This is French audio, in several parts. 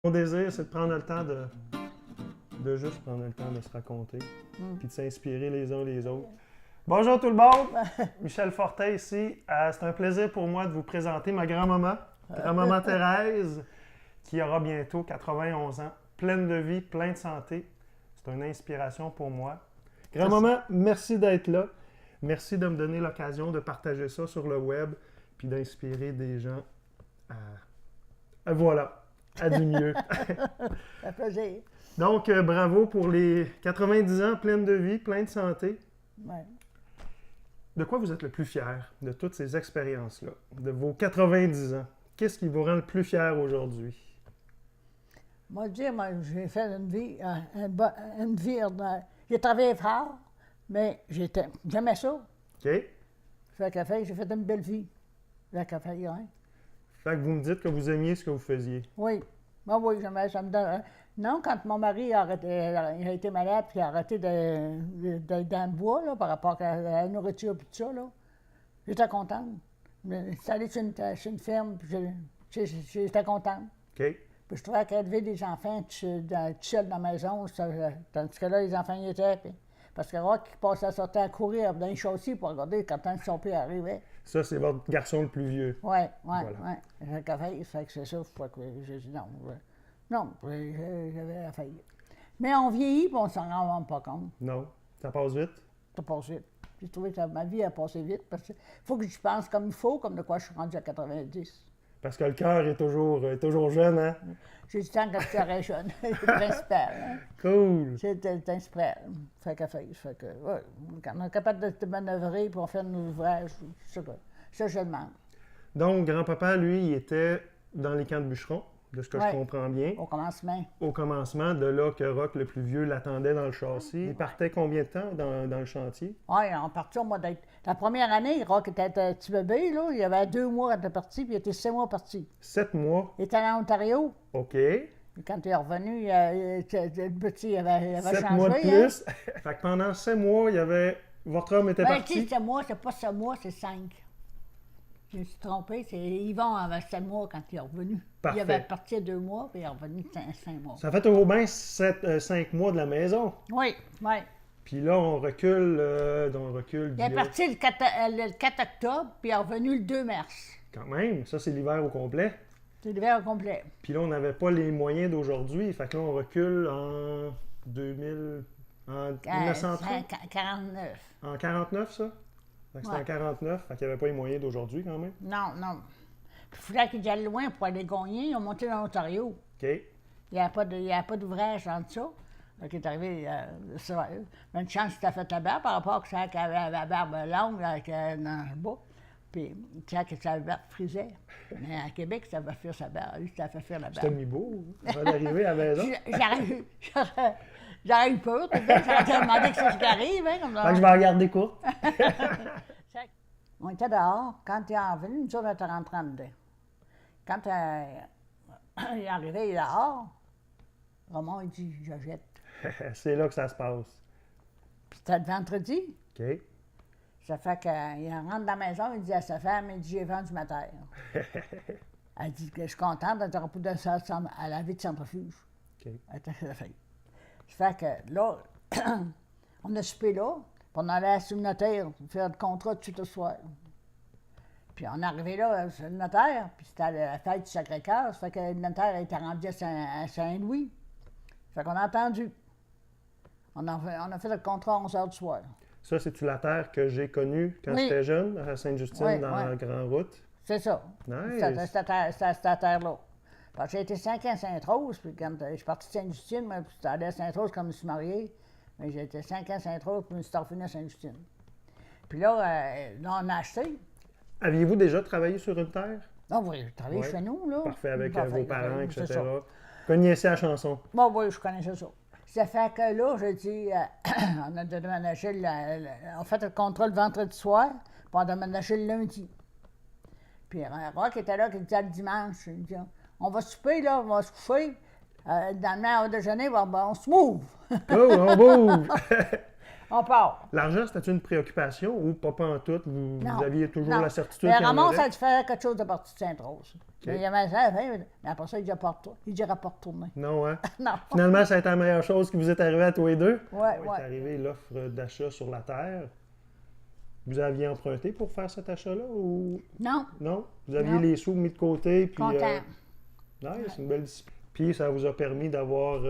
Mon désir, c'est de prendre le temps de juste prendre le temps de se raconter, puis de s'inspirer les uns les autres. Bonjour tout le monde! Michel Fortin ici. C'est un plaisir pour moi de vous présenter ma grand-maman Thérèse, qui aura bientôt 91 ans, pleine de vie, pleine de santé. C'est une inspiration pour moi. Grand-maman, merci d'être là. Merci de me donner l'occasion de partager ça sur le web, puis d'inspirer des gens à du mieux. Ça fait plaisir. Donc, bravo pour les 90 ans, pleine de vie, pleine de santé. Ouais. De quoi vous êtes le plus fier de toutes ces expériences-là, de vos 90 ans? Qu'est-ce qui vous rend le plus fier aujourd'hui? Moi, j'ai fait une vie, j'ai travaillé fort, mais j'aimais ça. OK? Fait que j'ai fait une belle vie. Fait que vous me dites que vous aimiez ce que vous faisiez. oui. Moi, oui, j'aimais ça. Non, quand mon mari a été malade et a arrêté d'être dans le bois, là, par rapport à la nourriture et tout ça, là, j'étais contente. C'est allé sur une ferme, puis j'étais contente. OK? Puis je trouvais qu'élever des enfants tout seul dans la maison, tandis que là, les enfants y étaient. Parce que Rock, il passait à sortir à courir dans les chaussées pour regarder quand son père arrivait. Ça, c'est votre garçon le plus vieux. Oui. Voilà. J'ai café, fait que c'est ça. J'ai dit non. Non, j'avais la faillite. Mais on vieillit et on ne s'en rend pas compte. Non. Ça passe vite? Ça passe vite. J'ai trouvé que ma vie a passé vite parce qu'il faut que je pense comme il faut, comme de quoi je suis rendu à 90. Parce que le cœur est toujours jeune, hein? J'ai du temps que tu serais jeune. C'est le principal. Hein? Cool! C'est le principal. Fait que, ouais, quand on est capable de te manœuvrer pour faire nos ouvrages, ça, je demande. Donc, grand-papa, lui, il était dans les camps de bûcherons, de ce que je comprends bien. Au commencement. Au commencement, de là que Rock, le plus vieux, l'attendait dans le châssis. Il partait combien de temps dans le chantier? Oui, on partit au mois d'être. La première année, Rock était un petit bébé, là. Il y avait 2 mois quand il était parti, puis il était 6 mois parti. 7 mois. Il était allé en Ontario. OK. Et quand il est revenu, le petit avait 7 changé. mois de plus. Hein? Fait que pendant 7 mois, votre homme était parti. Tu sais, 7 mois, c'est pas 7 mois, c'est 5. Je me suis trompée, c'est Yvon avait 7 mois quand il est revenu. Parfait. Il avait parti 2 mois, puis il est revenu 5 mois. Ça fait au moins 5 mois de la maison. Oui. Puis là, on recule. Il est parti le 4 octobre, puis il est revenu le 2 mars. Quand même, ça, c'est l'hiver au complet. C'est l'hiver au complet. Puis là, on n'avait pas les moyens d'aujourd'hui. Fait que là, on recule en 1930. 49. En 49, ça? Fait que c'était en 49, fait qu'il n'y avait pas les moyens d'aujourd'hui quand même. Non. Puis il fallait qu'ils aillent loin pour aller gagner. Ils ont monté dans l'Ontario. OK. Il n'y avait pas d'ouvrage dans ça. Donc, il est arrivé, une chance qu'il a fait la barbe par rapport à ça qu'il avait la barbe longue dans le bas. Puis, tu sais que sa barbe frisait. Mais à Québec, ça va faire sa barbe. Lui, ça fait faire la barbe. C'était mi-beau, avant d'arriver à la maison. J'aurais eu peur, tout ça. J'aurais demandé que c'est ce qui arrive. Hein, comme ça. Fait que je vais regarder court. On était dehors. Quand il est revenu, nous autres, on était rentrés dedans. Quand il est arrivé dehors, Romain, il dit, je jette. C'est là que ça se passe. Puis c'était le vendredi. OK. Ça fait qu'il rentre dans la maison, il dit à sa femme, il dit, j'ai vendu ma terre. Elle dit que je suis contente, elle n'aura plus de ça à la vie de centrifuge. OK. Elle était fait. Ça fait que là, on a soupé là, puis on allait sur le notaire faire le contrat tout de suite au soir. Puis on est arrivé là, sur le notaire, puis c'était la fête du Sacré-Cœur, ça fait que le notaire était rendu à Saint-Louis. Ça fait qu'on a entendu. On a fait le contrat à 11 h du soir. Ça, c'est-tu la terre que j'ai connue quand j'étais jeune, à Sainte-Justine, dans la Grande Route? C'est ça. Nice. C'était cette terre-là. Parce que j'ai été 5 ans à Sainte-Rose, puis quand je suis parti de Sainte-Justine, moi, puis j'étais allé à Sainte-Rose comme je me suis marié. Mais j'ai été 5 ans à Sainte-Rose, puis je me suis revenu à Sainte-Justine. Puis là, on a acheté. Aviez-vous déjà travaillé sur une terre? Non, oui, je travaillais chez nous, là. Parfait, avec vos parents, etc. Vous Connaissez la chanson? Bon, oui, je connaissais ça. Ça fait que là, je dis, on a déménagé, on fait le contrat le vendredi soir, puis on a déménagé le lundi. Puis Rock était là, qui disait le dimanche, il dit, on va souper, là, on va se coucher. Dans le heure de déjeuner, on se move. Oh, on bouge! On part. L'argent, c'était une préoccupation ou pas en tout? Vous aviez toujours non. la certitude Mais qu'il y en Ramon, aurait? ça te fait quelque chose de partie de Sainte-Rose. Mais il avait ça, mais après ça, il dirait pas retourner. Non, hein? Non. Finalement, ça a été la meilleure chose qui vous est arrivée à tous les deux? Ouais, Il est arrivé l'offre d'achat sur la terre. Vous aviez emprunté pour faire cet achat-là ou... Non. Non? Vous aviez les sous mis de côté, puis... Content. C'est une belle discipline. Puis ça vous a permis d'avoir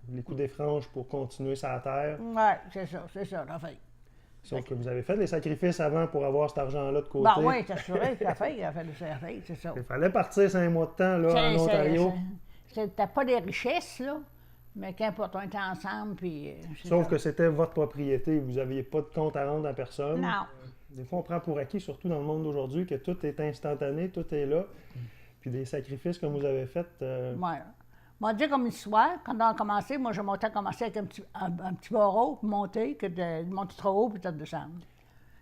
les coups des franges pour continuer sur la terre. Oui, c'est ça, la fait. Sauf que vous avez fait des sacrifices avant pour avoir cet argent-là de côté. Ben oui, c'est sûr, il a fait, c'est ça. Il fallait partir 5 mois de temps là, en Ontario. C'était pas des richesses, là, mais qu'importe, on était ensemble, puis... Sauf que c'était votre propriété, vous n'aviez pas de compte à rendre à personne. Non. Des fois, on prend pour acquis, surtout dans le monde d'aujourd'hui, que tout est instantané, tout est là. Puis des sacrifices comme vous avez fait... Ouais. Moi, dire comme histoire, quand on a commencé, moi, j'ai commencé avec un petit barreau pour monter, que de monter trop haut puis de descendre.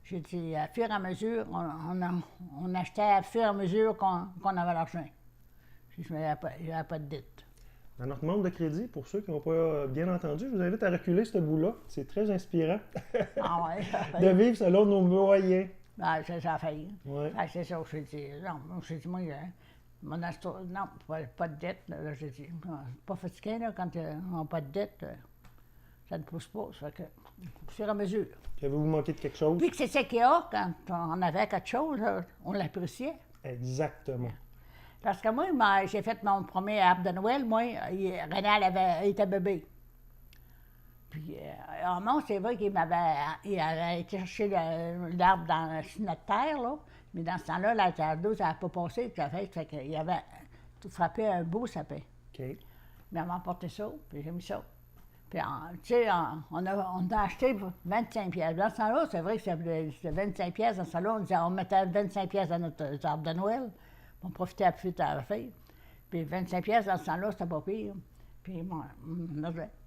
J'ai dit, à fur et à mesure, on achetait à fur et à mesure qu'on avait l'argent. Il n'y avait pas de dette. Dans notre monde de crédit, pour ceux qui n'ont pas bien entendu, je vous invite à reculer ce bout-là. C'est très inspirant Ah ouais, de vivre selon nos moyens. Ben, ça a failli. Ouais. C'est ça, je dit. Non, je dit, moi, non, pas de dette. Là, j'ai dit, pas fatigué, là, quand on n'a pas de dette, ça ne pousse pas. Ça fait que, au fur et à mesure. Puis avez-vous manqué de quelque chose? Puis que c'est ça qu'il y a, quand on avait quelque chose, là, on l'appréciait. Exactement. Parce que moi, j'ai fait mon premier arbre de Noël, moi, René était bébé. Puis, Armand, c'est vrai qu'il avait été chercher l'arbre sur notre terre, là. Mais dans ce temps-là, la terre d'eau, ça n'avait pas passé, ça fait qu'il avait tout frappé un beau sapin. OK. Mais on m'a apporté ça, puis j'ai mis ça. Puis, tu sais, on a acheté 25 pièces. Dans ce temps-là, c'est vrai que c'était 25 pièces. Dans ce temps-là, on mettait 25 pièces dans notre arbre de Noël. On profitait plus à la fête. Puis 25 pièces dans ce temps-là, c'était pas pire. Puis,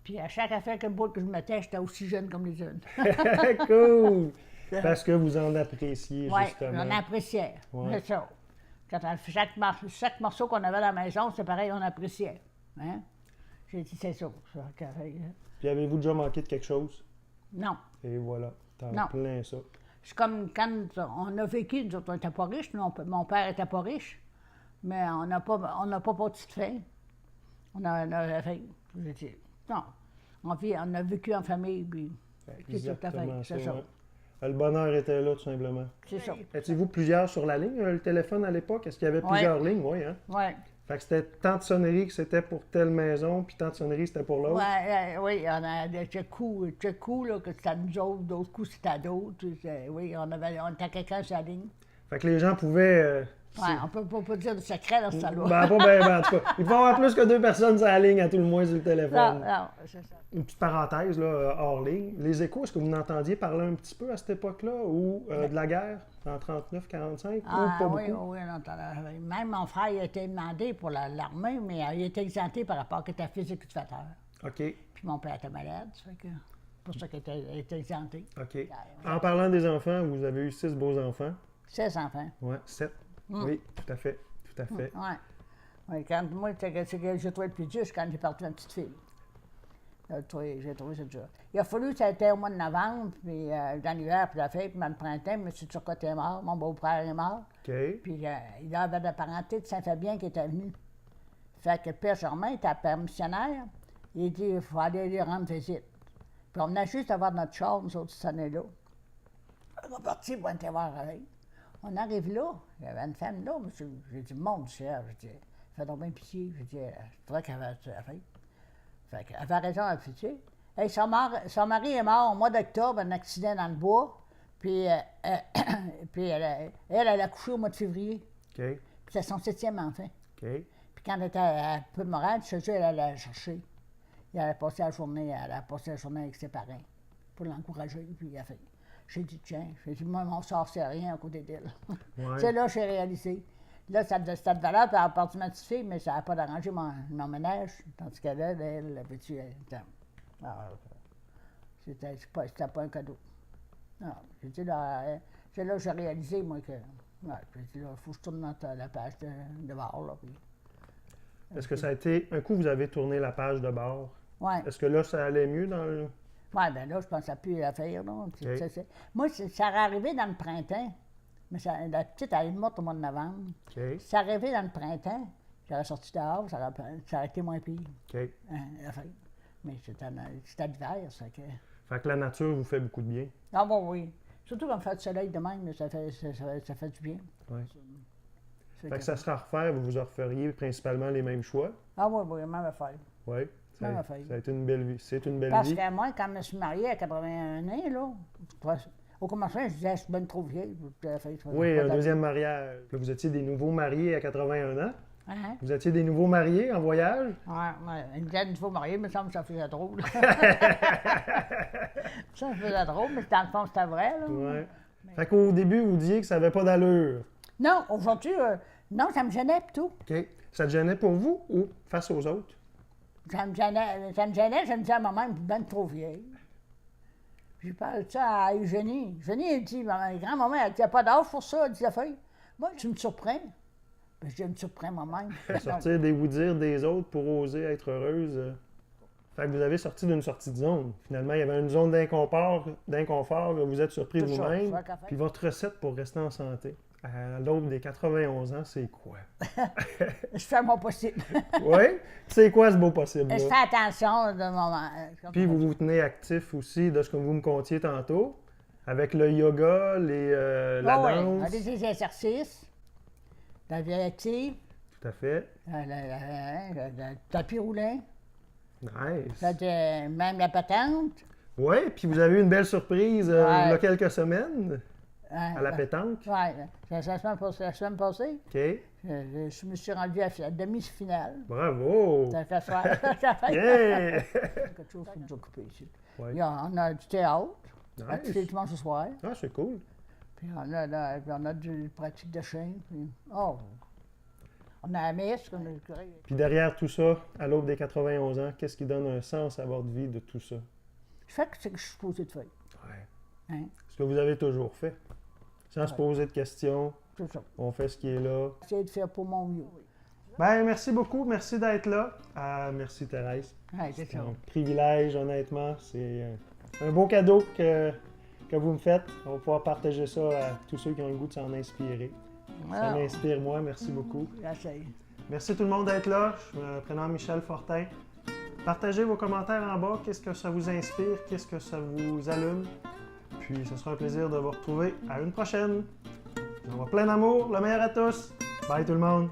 puis à chaque affaire que je mettais, j'étais aussi jeune comme les jeunes. Cool! Parce que vous en appréciez, justement. Oui, on appréciait. Ouais. C'est ça. Chaque morceau qu'on avait à la maison, c'est pareil, on appréciait. Hein? J'ai dit, c'est ça. Puis avez-vous déjà manqué de quelque chose? Non. Et voilà, t'en Non. plein ça. C'est comme quand on a vécu, nous autres, on n'était pas riches. Mon père n'était pas riche, mais on n'a pas parti de faim. On a fait. J'ai dit, non. On a vécu en famille, puis c'est tout à fait. C'est ça. Ouais. Le bonheur était là, tout simplement. C'est ça. Étiez-vous plusieurs sur la ligne, le téléphone à l'époque? Est-ce qu'il y avait plusieurs lignes? Oui, hein? Oui. Fait que c'était tant de sonneries que c'était pour telle maison, puis tant de sonneries c'était pour l'autre? Oui, on a des coups, là, que c'était à nous autres, d'autres coups c'était à d'autres. Oui, on était quelqu'un sur la ligne. Fait que les gens pouvaient... Oui, on peut pas dire de secret dans ce salon. Ben, pas bien, en tout cas. Il faut avoir plus que 2 personnes sur la ligne, à tout le moins, sur le téléphone. Non, c'est ça. Une petite parenthèse, là, hors ligne. Les échos, est-ce que vous en entendiez parler un petit peu à cette époque-là, ou de la guerre, en 39-45, ou pas oui, beaucoup? oui, on entendait. Même mon frère, il a été demandé pour l'armée, mais il a été exempté par rapport à qu'il était physique cultivateur. OK. Puis mon père était malade, ça fait que pour ça qu'il était exempté. OK. En parlant des enfants, vous avez eu 6 beaux enfants. 16 enfants. Oui, 7. Oui, tout à fait. Tout à fait. Oui. Oui, quand moi, c'est que j'ai trouvé le plus dur, c'est quand j'ai perdu ma petite fille. J'ai trouvé ça dur. Il a fallu, ça a été au mois de novembre, puis dans l'hiver, puis la fête, puis dans le printemps, M. Turcotte est mort, mon beau-frère est mort. OK. Puis il avait de la parenté de Saint-Fabien qui était venu. Fait que le Père Germain était permissionnaire. Il dit il faut aller lui rendre visite. Puis on venait juste d'avoir notre char, nous autres, cette année-là. On est parti pour aller voir avec. On arrive là, il y avait une femme là, monsieur. J'ai dit, mon Dieu, j'ai dit, fais donc bien pitié. J'ai dit, c'est vrai qu'elle avait fait. Fait qu'elle avait raison à pitié. Hey, son mari est mort au mois d'octobre, un accident dans le bois. Puis, elle a accouché au mois de février. OK. Puis c'est son 7e enfant. OK. Puis quand elle était un peu morale, je te jure, elle allait la chercher. Elle a passé la journée avec ses parents pour l'encourager. Puis elle a fait. J'ai dit, tiens, moi, mon sort, c'est rien à côté d'elle. Ouais. C'est là que j'ai réalisé. Là, ça devait valable par rapport à ma petite fille, mais ça n'a pas arrangé mon ménage. Tandis qu'elle, elle avait tué. C'était pas un cadeau. Non, j'ai dit, c'est là que j'ai réalisé, moi, que. Ouais, j'ai dit, là, il faut que je tourne dans la page de bord, là. Puis, Est-ce que ça a été. Un coup, vous avez tourné la page de bord. ouais. Est-ce que là, ça allait mieux dans le. Oui, bien là, je ne pensais plus à faire. Là. OK. Moi, ça aurait arrivé dans le printemps. Mais la petite, elle est morte au mois de novembre. OK. Si ça arrivait dans le printemps, j'aurais sorti dehors, ça aurait été moins pire. OK. La fête. Mais c'était l'hiver, ça que... Fait que la nature vous fait beaucoup de bien. Ah bon, oui. Surtout quand on fait du soleil de même, ça fait du bien. Ouais. C'est Fait que ça sera à refaire, vous en referiez principalement les mêmes choix. Ah oui, oui, même affaire. Oui. Même affaire. Ça a été une belle vie. C'est une belle Parce vie. que moi, quand je me suis mariée à 81 ans, là, au commencement, je disais, je suis bien trop vieille. Oui, un deuxième mariage. Là, vous étiez des nouveaux mariés à 81 ans. Hein? Vous étiez des nouveaux mariés en voyage. Ouais, une dizaine de fois mariée, me semble que ça faisait drôle. Ça faisait drôle, mais dans le fond, c'était vrai. Là. Ouais. Fait qu'au début, vous disiez que ça n'avait pas d'allure. Non, aujourd'hui, non, ça me gênait plutôt. OK. Ça te gênait pour vous ou face aux autres? Ça me gênait, je me disais à maman, je suis bien trop vieille. Puis je parle de ça à Eugénie. Eugénie, elle dit, grand-maman, elle dit, il n'y a pas d'âge pour ça, elle dit, moi, tu me surprends. Ben, je me surprends moi-même. Sortir des vous-dire des autres pour oser être heureuse. Fait que vous avez sorti d'une sortie de zone. Finalement, il y avait une zone d'inconfort, vous êtes surpris de C'est ça, vous-même. ça qu'a fait. Puis votre recette pour rester en santé, à l'aube des 91 ans, c'est quoi? Je fais mon possible. Oui? C'est quoi ce beau possible-là? Je fais attention de moment. Puis vous vous tenez actif aussi de ce que vous me contiez tantôt, avec le yoga, la danse. Oui, des exercices, la vie active, Tout à fait. le tapis roulant, Nice. même la patente. Oui, puis vous avez eu une belle surprise il y a quelques semaines Hein, à la pétanque. Oui, la semaine passée, OK. je me suis rendu à la demi-finale. Bravo! Ça fait ça fait Yeah! quelque chose qui nous occupe ici. Ouais. On a du théâtre, à tous les Nice. dimanches au soir. Ah, c'est cool. Puis on a du pratique de chien. Puis, on a la messe, on a le curé. Puis derrière tout ça, à l'aube des 91 ans, qu'est-ce qui donne un sens à votre vie de tout ça? Je fais ce que je suis supposé de faire. Ouais. Hein? Ce que vous avez toujours fait. Sans se poser de questions, C'est ça. on fait ce qui est là. J'essaie de faire pour mon mieux. Ben, merci beaucoup. Merci d'être là. Merci, Thérèse. Ouais, c'est C'est ça. un privilège, honnêtement. C'est un beau cadeau que vous me faites. On va pouvoir partager ça à tous ceux qui ont le goût de s'en inspirer. Ça m'inspire, moi. Merci beaucoup. J'essaie. Merci tout le monde d'être là. Je me prénomme Michel Fortin. Partagez vos commentaires en bas. Qu'est-ce que ça vous inspire? Qu'est-ce que ça vous allume? Puis, ce sera un plaisir de vous retrouver à une prochaine. On va plein d'amour. Le meilleur à tous. Bye tout le monde.